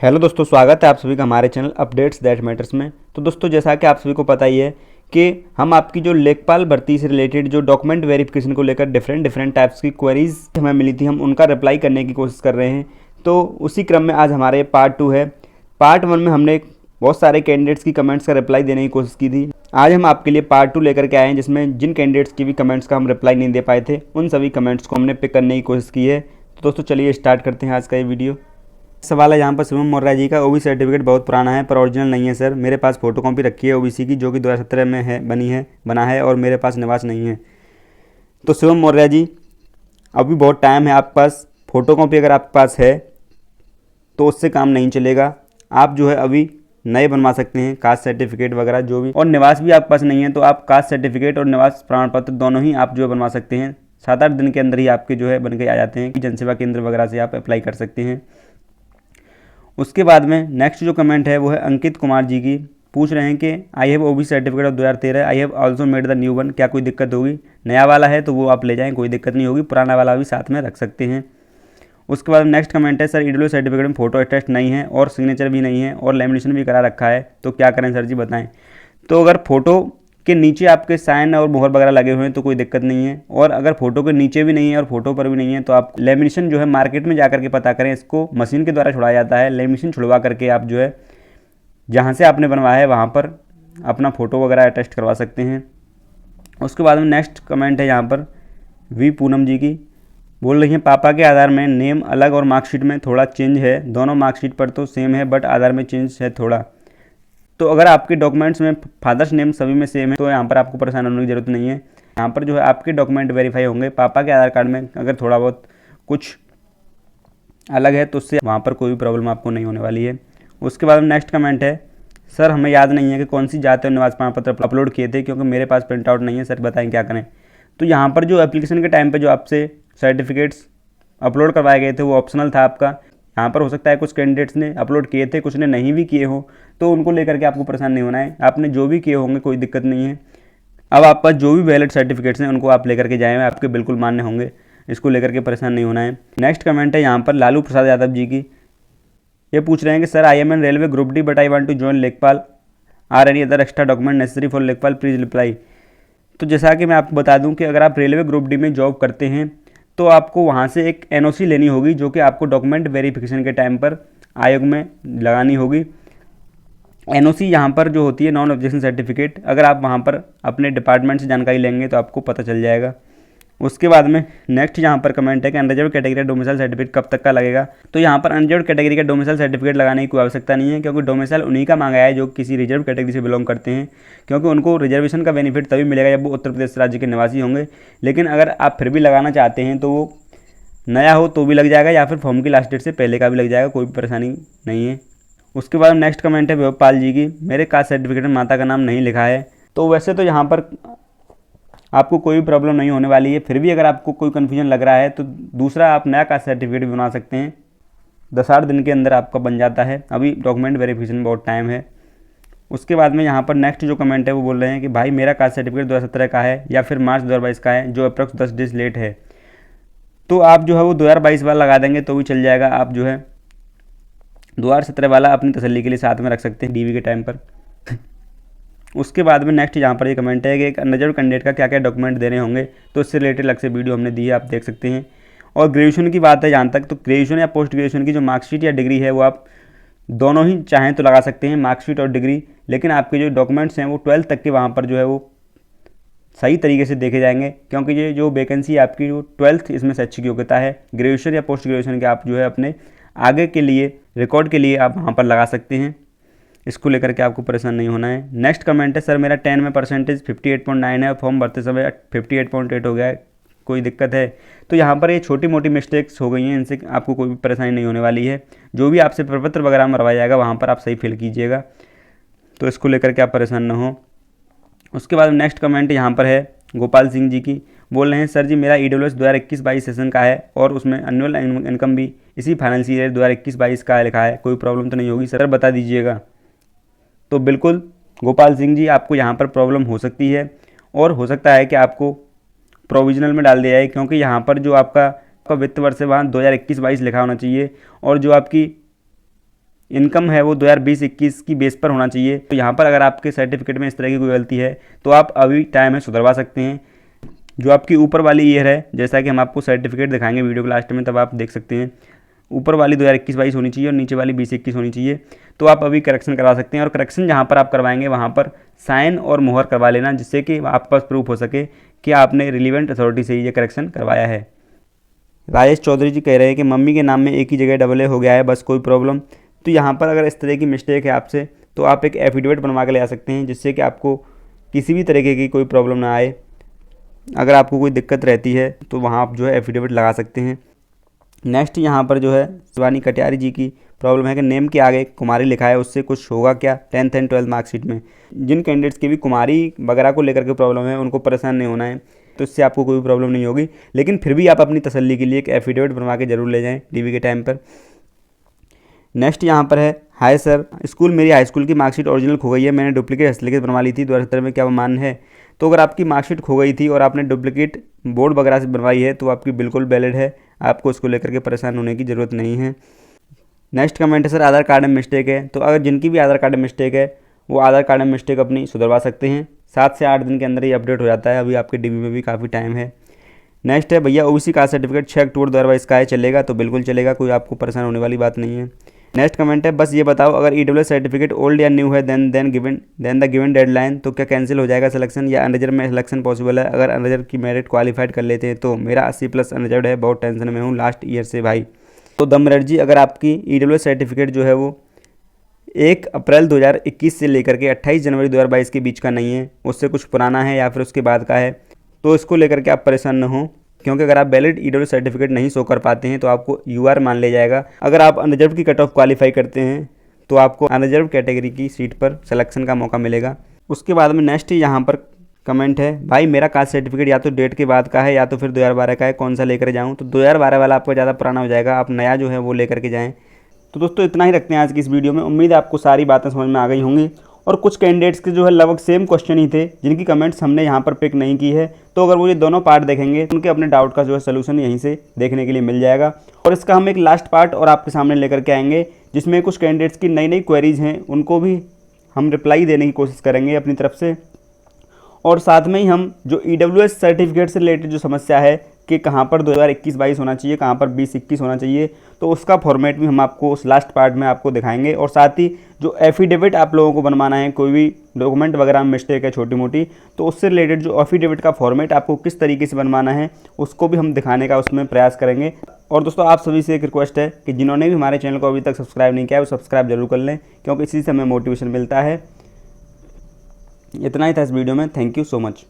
Hello दोस्तों, स्वागत है आप सभी का हमारे चैनल अपडेट्स दैट मैटर्स में। तो दोस्तों, जैसा कि आप सभी को पता ही है कि हम आपकी जो लेखपाल भर्ती से रिलेटेड जो डॉक्यूमेंट वेरिफिकेशन को लेकर डिफरेंट टाइप्स की क्वेरीज हमें मिली थी, हम उनका रिप्लाई करने की कोशिश कर रहे हैं। तो उसी क्रम में आज हमारे पार्ट 2 है। पार्ट 1 में हमने बहुत सारे कैंडिडेट्स की कमेंट्स का रिप्लाई देने की कोशिश की थी। आज हम आपके लिए पार्ट 2 लेकर के आए हैं, जिसमें जिन कैंडिडेट्स की भी कमेंट्स का हम रिप्लाई नहीं दे पाए थे, उन सभी कमेंट्स को हमने पिक करने की कोशिश की है। तो दोस्तों चलिए स्टार्ट करते हैं आज का ये वीडियो। सवाल है यहाँ पर शुभम मौर्य जी का, ओबीसी सर्टिफिकेट बहुत पुराना है पर ओरिजिनल नहीं है सर। मेरे पास फोटो कॉपी रखी है ओबीसी की, जो कि 2017 में है बना है और मेरे पास निवास नहीं है। तो शुभम मौर्य जी, अभी बहुत टाइम है आपके पास। फोटो कॉपी अगर आपके पास है तो उससे काम नहीं चलेगा। आप जो है अभी नए बनवा सकते हैं, कास्ट सर्टिफिकेट वगैरह जो भी, और निवास भी आपके पास नहीं है तो आप कास्ट सर्टिफिकेट और निवास प्रमाण पत्र दोनों ही आप जो है बनवा सकते हैं। 7-8 दिन के अंदर ही आपके जो है बन के आ जाते हैं कि जनसेवा केंद्र वगैरह से आप अप्लाई कर सकते हैं। उसके बाद में नेक्स्ट जो कमेंट है वो है अंकित कुमार जी की। पूछ रहे हैं कि I have OBC certificate of 2013, I have also made the new one, क्या कोई दिक्कत होगी? नया वाला है तो वो आप ले जाएं, कोई दिक्कत नहीं होगी, पुराना वाला भी साथ में रख सकते हैं। उसके बाद नेक्स्ट कमेंट है, सर ईडब्ल्यू सर्टिफिकेट में फ़ोटो अटैच नहीं है और सिग्नेचर भी नहीं है और लेमिनेशन भी करा रखा है, तो क्या करें सर जी बताएं। तो अगर फ़ोटो के नीचे आपके साइन और मोहर वगैरह लगे हुए हैं तो कोई दिक्कत नहीं है, और अगर फोटो के नीचे भी नहीं है और फोटो पर भी नहीं है तो आप लेमिनेशन जो है मार्केट में जाकर के पता करें, इसको मशीन के द्वारा छुड़ाया जाता है। लेमिनेशन छुड़वा करके आप जो है जहाँ से आपने बनवाया है वहाँ पर अपना फ़ोटो वगैरह अटैच करवा सकते हैं। उसके बाद में नेक्स्ट कमेंट है यहाँ पर वी पूनम जी की। बोल रही हैं पापा के आधार में नेम अलग और मार्कशीट में थोड़ा चेंज है, दोनों मार्कशीट पर तो सेम है बट आधार में चेंज है थोड़ा। तो अगर आपके डॉक्यूमेंट्स में फादर्स नेम सभी में सेम है तो यहाँ पर आपको परेशान होने की ज़रूरत नहीं है। यहाँ पर जो है आपके डॉक्यूमेंट वेरीफाई होंगे। पापा के आधार कार्ड में अगर थोड़ा बहुत कुछ अलग है तो उससे वहाँ पर कोई भी प्रॉब्लम आपको नहीं होने वाली है। उसके बाद में नेक्स्ट कमेंट है, सर हमें याद नहीं है कि कौन सी जाति और निवास प्रमाण पत्र अपलोड किए थे, क्योंकि मेरे पास प्रिंट आउट नहीं है, सर बताएं क्या करें। तो यहाँ पर जो एप्लीकेशन के टाइम पर जो आपसे सर्टिफिकेट्स अपलोड करवाए गए थे वो ऑप्शनल था आपका। यहाँ पर हो सकता है कुछ कैंडिडेट्स ने अपलोड किए थे, कुछ ने नहीं भी किए हो, तो उनको लेकर के आपको परेशान नहीं होना है। आपने जो भी किए होंगे कोई दिक्कत नहीं है। अब आप पास जो भी वैलिड सर्टिफिकेट्स हैं उनको आप लेकर के जाएँ, आपके बिल्कुल मान्य होंगे, इसको लेकर के परेशान नहीं होना है। नेक्स्ट कमेंट है यहाँ पर लालू प्रसाद यादव जी की। ये पूछ रहे हैं कि sir I am in railway group D but I want to join Lekhpal, are any other extra document necessary for Lekhpal, please reply. तो जैसा कि मैं आपको बता दूं कि अगर आप रेलवे ग्रुप डी में जॉब करते हैं तो आपको वहाँ से एक एनओसी लेनी होगी, जो कि आपको डॉक्यूमेंट वेरिफिकेशन के टाइम पर आयोग में लगानी होगी। एनओसी यहाँ पर जो होती है नॉन ऑब्जेक्शन सर्टिफिकेट, अगर आप वहाँ पर अपने डिपार्टमेंट से जानकारी लेंगे तो आपको पता चल जाएगा। उसके बाद में नेक्स्ट यहाँ पर कमेंट है कि अनरिजर्व कैटेगरी डोमिसाइल सर्टिफिकेट कब तक का लगेगा। तो यहाँ पर अनरिजर्व कैटेगरी का डोमिसाइल सर्टिफिकेट लगाने की कोई आवश्यकता नहीं है, क्योंकि डोमिसाइल उन्हीं का मांगा है जो किसी रिजर्व कैटेगरी से बिलोंग करते हैं, क्योंकि उनको रिजर्वेशन का बेनिफिट तभी मिलेगा जब वो उत्तर प्रदेश राज्य के निवासी होंगे। लेकिन अगर आप फिर भी लगाना चाहते हैं तो वो नया हो तो भी लग जाएगा, या फिर फॉर्म की लास्ट डेट से पहले का भी लग जाएगा, कोई भी परेशानी नहीं है। उसके बाद नेक्स्ट कमेंट है वेबपाल जी की, मेरे कास्ट सर्टिफिकेट में माता का नाम नहीं लिखा है। तो वैसे तो यहाँ पर आपको कोई भी प्रॉब्लम नहीं होने वाली है, फिर भी अगर आपको कोई कन्फ्यूजन लग रहा है तो दूसरा आप नया कास्ट सर्टिफिकेट भी बना सकते हैं। 10-8 दिन के अंदर आपका बन जाता है, अभी डॉक्यूमेंट वेरिफिकेशन में बहुत टाइम है। उसके बाद में यहाँ पर नेक्स्ट जो कमेंट है वो बोल रहे हैं कि भाई मेरा कास्ट सर्टिफिकेट 2017 का है या फिर मार्च 2022 का है, जो अप्रॉक्स 10 डेज लेट है। तो आप जो है वो 2022 वाला लगा देंगे तो भी चल जाएगा। आप जो है 2017 वाला अपनी तसल्ली के लिए साथ में रख सकते हैं डीवी के टाइम पर। उसके बाद में नेक्स्ट यहाँ पर ये कमेंट है कि एक अनरिजर्व कैंडिडेट का क्या क्या डॉक्यूमेंट देने होंगे, तो इससे रिलेटेड अलग से वीडियो हमने दी है, आप देख सकते हैं। और ग्रेजुएशन की बात है जहाँ तक, तो ग्रेजुएशन या पोस्ट ग्रेजुएशन की जो मार्कशीट या डिग्री है वो आप दोनों ही चाहें तो लगा सकते हैं, मार्कशीट और डिग्री। लेकिन आपके जो डॉक्यूमेंट्स हैं वो 12th तक के वहाँ पर जो है वो सही तरीके से देखे जाएंगे, क्योंकि ये जो वैकेंसी है आपकी जो 12th इसमें शैक्षिक योग्यता है। ग्रेजुएशन या पोस्ट ग्रेजुएशन के आप जो है अपने आगे के लिए रिकॉर्ड के लिए आप वहाँ पर लगा सकते हैं, इसको लेकर के आपको परेशान नहीं होना है। नेक्स्ट कमेंट है, सर मेरा 10 में परसेंटेज 58.9 है, फॉर्म भरते समय 58.8 हो गया है, कोई दिक्कत है? तो यहाँ पर ये छोटी मोटी मिस्टेक्स हो गई हैं, इनसे आपको कोई भी परेशानी नहीं होने वाली है। जो भी आपसे प्रपत्र वगैरह मरवाया जाएगा वहाँ पर आप सही फिल कीजिएगा, तो इसको लेकर के आप परेशान न हो। उसके बाद नेक्स्ट कमेंट यहाँ पर है गोपाल सिंह जी की। बोल रहे हैं सर जी मेरा ईडब्ल्यूएस 2021-22 सेशन का है और उसमें एनुअल इनकम भी इसी फाइनेंशियल ईयर 2021-22 का लिखा है, कोई प्रॉब्लम तो नहीं होगी सर, बता दीजिएगा। तो बिल्कुल गोपाल सिंह जी, आपको यहाँ पर प्रॉब्लम हो सकती है और हो सकता है कि आपको प्रोविजनल में डाल दिया जाए, क्योंकि यहाँ पर जो आपका वित्त वर्ष है वहाँ 2021-22 लिखा होना चाहिए, और जो आपकी इनकम है वो 2020-21 की बेस पर होना चाहिए। तो यहाँ पर अगर आपके सर्टिफिकेट में इस तरह की कोई गलती है तो आप अभी टाइम है सुधरवा सकते हैं। जो आपकी ऊपर वाली ईयर है, जैसा कि हम आपको सर्टिफिकेट दिखाएंगे वीडियो के लास्ट में, तब आप देख सकते हैं ऊपर वाली 2021-22 होनी चाहिए और नीचे वाली 20-21 होनी चाहिए। तो आप अभी करेक्शन करवा सकते हैं, और करेक्शन जहाँ पर आप करवाएंगे वहाँ पर साइन और मोहर करवा लेना, जिससे कि आपके पास प्रूफ हो सके कि आपने रिलीवेंट अथॉरिटी से ये करेक्शन करवाया है। राजेश चौधरी जी कह रहे हैं कि मम्मी के नाम में एक ही जगह डबल ए हो गया है, बस कोई प्रॉब्लम। तो यहाँ पर अगर इस तरह की मिस्टेक है आपसे, तो आप एक एफिडेविट बनवा के ले आ सकते हैं, जिससे कि आपको किसी भी तरीके की कोई प्रॉब्लम ना आए। अगर आपको कोई दिक्कत रहती है तो वहाँ आप जो है एफिडेविट लगा सकते हैं। नेक्स्ट यहाँ पर जो है शिवानी कटियारी जी की प्रॉब्लम है कि नेम के आगे कुमारी लिखा है, उससे कुछ होगा क्या 10th एंड 12th मार्कशीट में। जिन कैंडिडेट्स की भी कुमारी वगैरह को लेकर के प्रॉब्लम है उनको परेशान नहीं होना है, तो इससे आपको कोई प्रॉब्लम नहीं होगी। लेकिन फिर भी आप अपनी तसल्ली के लिए एक एफिडेविट बनवा के जरूर ले जाएँ डीवी के टाइम पर। नेक्स्ट यहाँ पर है, हाय सर, स्कूल मेरी हाई स्कूल की मार्कशीट ओरिजिनल खो गई है, मैंने डुप्लीकेट हस्तलिखित बनवा ली थी 2017 में, क्या वो मान्य है? तो अगर आपकी मार्कशीट खो गई थी और आपने डुप्लीकेट बोर्ड वगैरह से बनवाई है तो आपकी बिल्कुल वैलिड है, आपको उसको लेकर के परेशान होने की ज़रूरत नहीं है। नेक्स्ट कमेंट है, सर आधार कार्ड में मिस्टेक है। तो अगर जिनकी भी आधार कार्ड में मिस्टेक है वो आधार कार्ड में मिस्टेक अपनी सुधरवा सकते हैं, 7 से 8 दिन के अंदर ही अपडेट हो जाता है। अभी आपके डीबी में भी काफ़ी टाइम है। नेक्स्ट है, भैया ओबीसी कास्ट सर्टिफिकेट 6 अक्टूबर 2022 का है, चलेगा? तो बिल्कुल चलेगा, कोई आपको परेशान होने वाली बात नहीं है। नेक्स्ट कमेंट है, बस ये बताओ अगर ईडब्ल्यूएस सर्टिफिकेट ओल्ड या न्यू है देन द गिवन डेडलाइन, तो क्या कैंसिल हो जाएगा सिलेक्शन, या अनरिजर्व में सिलेक्शन पॉसिबल है? अगर अनरिजर्व की मेरिट क्वालिफाइड कर लेते हैं तो मेरा 80+ अनरिजर्व है, बहुत टेंशन में हूँ लास्ट ईयर से भाई। तो दमरेट जी, अगर आपकी ईडब्ल्यूएस सर्टिफिकेट जो है वो 1 अप्रैल 2021 से लेकर के 28 जनवरी 2022 के बीच का नहीं है, उससे कुछ पुराना है या फिर उसके बाद का है, तो इसको लेकर के आप परेशान न हो, क्योंकि अगर आप वैलिड ईडब्ल्यूएस सर्टिफिकेट नहीं शो कर पाते हैं तो आपको यूआर मान लिया जाएगा। अगर आप अनरिजर्व की कट ऑफ क्वालिफाई करते हैं तो आपको अनरिजर्व कैटेगरी की सीट पर सिलेक्शन का मौका मिलेगा। उसके बाद में नेक्स्ट यहाँ पर कमेंट है, भाई मेरा कास्ट सर्टिफिकेट या तो डेट के बाद का है या तो फिर 2012 का है, कौन सा लेकर जाऊँ? तो 2012 वाला आपको ज़्यादा पुराना हो जाएगा, आप नया जो है वो लेकर के जाएँ। तो दोस्तों इतना ही रखते हैं आज की इस वीडियो में। उम्मीद है आपको सारी बातें समझ में आ गई होंगी, और कुछ कैंडिडेट्स के जो है लगभग सेम क्वेश्चन ही थे जिनकी कमेंट्स हमने यहाँ पर पिक नहीं की है। तो अगर वो ये दोनों पार्ट देखेंगे तो उनके अपने डाउट का जो है सलूशन यहीं से देखने के लिए मिल जाएगा। और इसका हम एक लास्ट पार्ट और आपके सामने लेकर के आएंगे, जिसमें कुछ कैंडिडेट्स की नई नई क्वेरीज हैं, उनको भी हम रिप्लाई देने की कोशिश करेंगे अपनी तरफ से। और साथ में ही हम जो ईडब्ल्यूएस सर्टिफिकेट से रिलेटेड जो समस्या है कि कहाँ पर 2021-22 होना चाहिए, कहाँ पर 20-21 होना चाहिए, तो उसका फॉर्मेट भी हम आपको उस लास्ट पार्ट में आपको दिखाएंगे। और साथ ही जो एफिडेविट आप लोगों को बनवाना है, कोई भी डॉक्यूमेंट वगैरह में मिस्टेक है छोटी मोटी, तो उससे रिलेटेड जो एफिडेविट का फॉर्मेट आपको किस तरीके से बनवाना है उसको भी हम दिखाने का उसमें प्रयास करेंगे। और दोस्तों आप सभी से एक रिक्वेस्ट है कि जिन्होंने भी हमारे चैनल को अभी तक सब्सक्राइब नहीं किया है वो सब्सक्राइब जरूर कर लें, क्योंकि इसी से हमें मोटिवेशन मिलता है। इतना ही था इस वीडियो में। Thank you so much.